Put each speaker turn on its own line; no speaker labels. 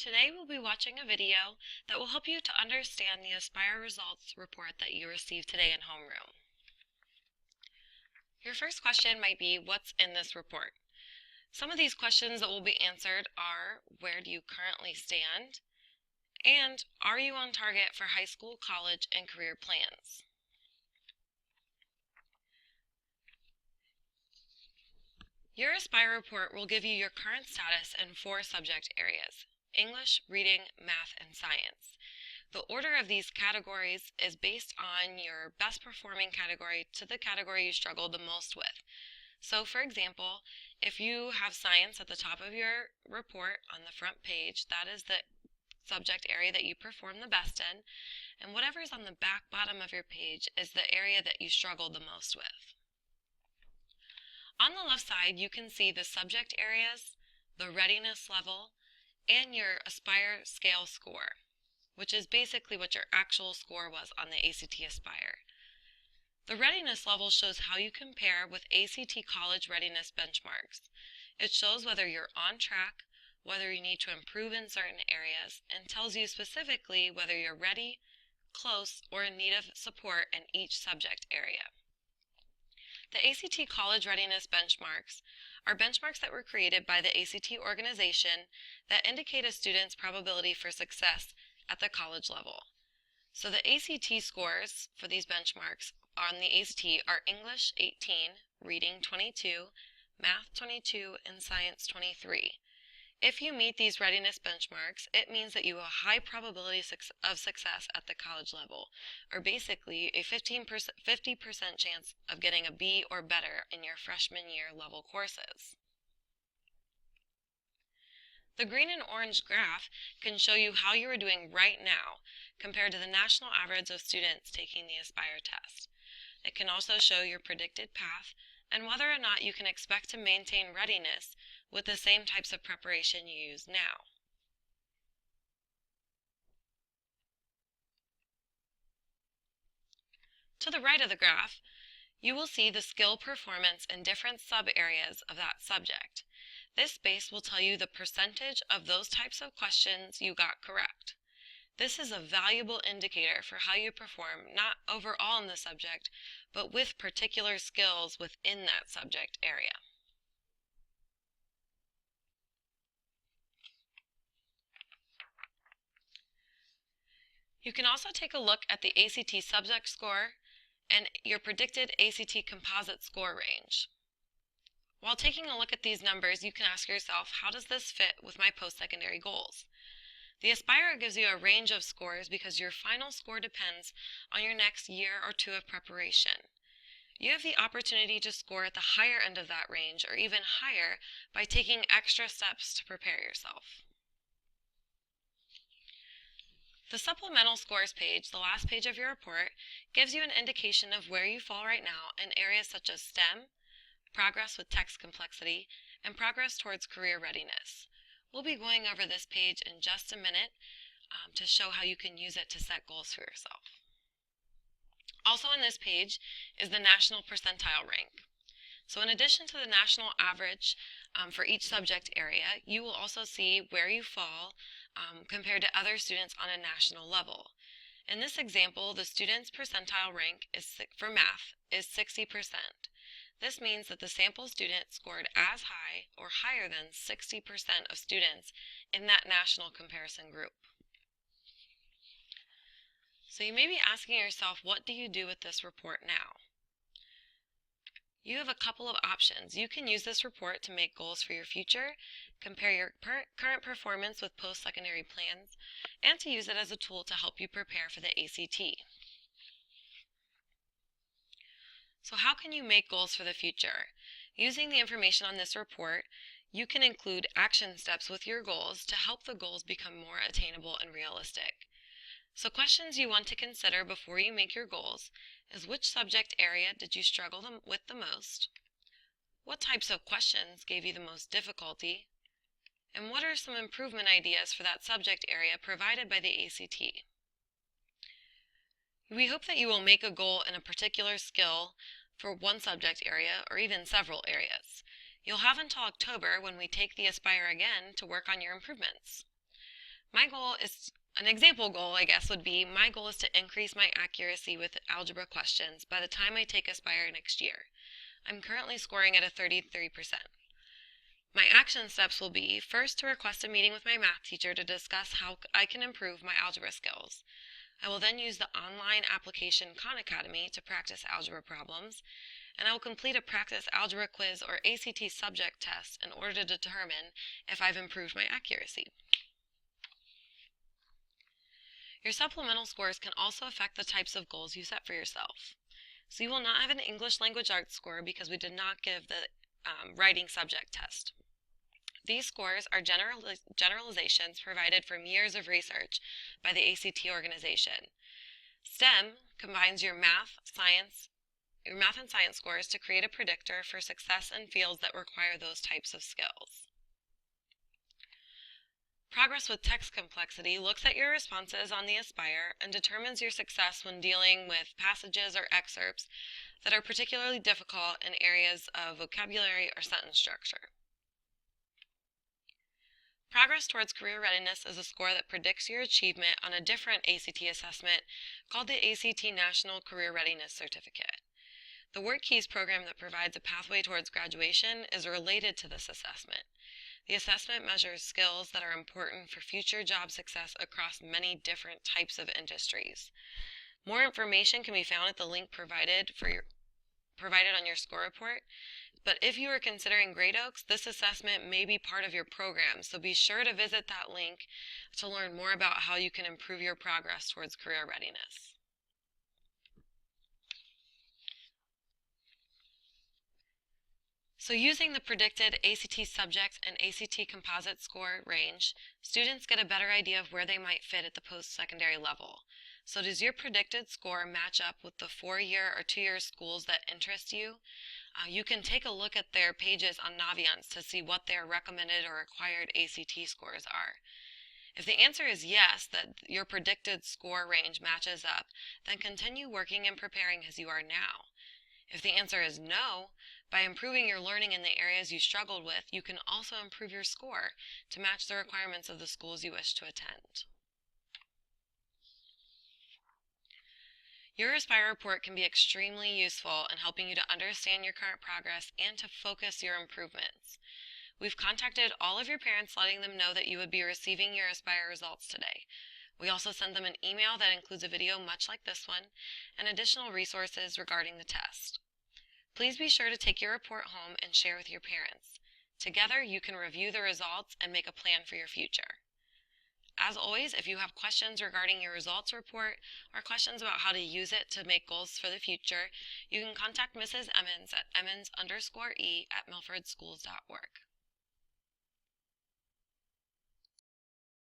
Today we'll be watching a video that will help you to understand the Aspire results report that you received today in homeroom. Your first question might be, what's in this report? Some of these questions that will be answered are, where do you currently stand? And are you on target for high school, college, and career plans? Your Aspire report will give you your current status in 4 subject areas: English, reading, math, and science. The order of these categories is based on your best performing category to the category you struggled the most with. So for example, if you have science at the top of your report on the front page, that is the subject area that you perform the best in, and whatever is on the back bottom of your page is the area that you struggled the most with. On the left side, you can see the subject areas, the readiness level, and your Aspire scale score, which is basically what your actual score was on the ACT Aspire. The readiness level shows how you compare with ACT college readiness benchmarks. It shows whether you're on track, whether you need to improve in certain areas, and tells you specifically whether you're ready, close, or in need of support in each subject area. The ACT College Readiness Benchmarks are benchmarks that were created by the ACT organization that indicate a student's probability for success at the college level. So the ACT scores for these benchmarks on the ACT are English 18, Reading 22, Math 22, and Science 23. If you meet these readiness benchmarks, it means that you have a high probability of success at the college level, or basically a 50% chance of getting a B or better in your freshman year level courses. The green and orange graph can show you how you are doing right now compared to the national average of students taking the Aspire test. It can also show your predicted path and whether or not you can expect to maintain readiness with the same types of preparation you use now. To the right of the graph, you will see the skill performance in different sub-areas of that subject. This space will tell you the percentage of those types of questions you got correct. This is a valuable indicator for how you perform not overall in the subject, but with particular skills within that subject area. You can also take a look at the ACT subject score and your predicted ACT composite score range. While taking a look at these numbers, you can ask yourself, how does this fit with my post-secondary goals? The Aspire gives you a range of scores because your final score depends on your next year or 2 of preparation. You have the opportunity to score at the higher end of that range or even higher by taking extra steps to prepare yourself. The supplemental scores page, the last page of your report, gives you an indication of where you fall right now in areas such as STEM, progress with text complexity, and progress towards career readiness. We'll be going over this page in just a minute to show how you can use it to set goals for yourself. Also on this page is the national percentile rank. So in addition to the national average for each subject area, you will also see where you fall compared to other students on a national level. In this example, the student's percentile rank for math is 60%. This means that the sample student scored as high or higher than 60% of students in that national comparison group. So you may be asking yourself, what do you do with this report now? You have a couple of options. You can use this report to make goals for your future, compare your current performance with post-secondary plans, and to use it as a tool to help you prepare for the ACT. So how can you make goals for the future? Using the information on this report, you can include action steps with your goals to help the goals become more attainable and realistic. So questions you want to consider before you make your goals is, which subject area did you struggle with the most? What types of questions gave you the most difficulty? And what are some improvement ideas for that subject area provided by the ACT? We hope that you will make a goal in a particular skill for one subject area or even several areas. You'll have until October, when we take the Aspire again, to work on your improvements. An example goal, I guess, would be my goal is to increase my accuracy with algebra questions by the time I take Aspire next year. I'm currently scoring at a 33%. My action steps will be, first, to request a meeting with my math teacher to discuss how I can improve my algebra skills. I will then use the online application Khan Academy to practice algebra problems, and I will complete a practice algebra quiz or ACT subject test in order to determine if I've improved my accuracy. Your supplemental scores can also affect the types of goals you set for yourself. So you will not have an English language arts score because we did not give the writing subject test. These scores are generalizations provided from years of research by the ACT organization. STEM combines your math and science scores to create a predictor for success in fields that require those types of skills. Progress with text complexity looks at your responses on the Aspire and determines your success when dealing with passages or excerpts that are particularly difficult in areas of vocabulary or sentence structure. Progress towards career readiness is a score that predicts your achievement on a different ACT assessment called the ACT National Career Readiness Certificate. The WorkKeys program that provides a pathway towards graduation is related to this assessment. The assessment measures skills that are important for future job success across many different types of industries. More information can be found at the link provided on your score report. But if you are considering Great Oaks, this assessment may be part of your program, so be sure to visit that link to learn more about how you can improve your progress towards career readiness. So using the predicted ACT subject and ACT composite score range, students get a better idea of where they might fit at the post-secondary level. So does your predicted score match up with the 4-year or 2-year schools that interest you? You can take a look at their pages on Naviance to see what their recommended or required ACT scores are. If the answer is yes, that your predicted score range matches up, then continue working and preparing as you are now. If the answer is no, by improving your learning in the areas you struggled with, you can also improve your score to match the requirements of the schools you wish to attend. Your Aspire report can be extremely useful in helping you to understand your current progress and to focus your improvements. We've contacted all of your parents letting them know that you would be receiving your Aspire results today. We also send them an email that includes a video much like this one and additional resources regarding the test. Please be sure to take your report home and share with your parents. Together, you can review the results and make a plan for your future. As always, if you have questions regarding your results report or questions about how to use it to make goals for the future, you can contact Mrs. Emmons at emmons_e@milfordschools.org.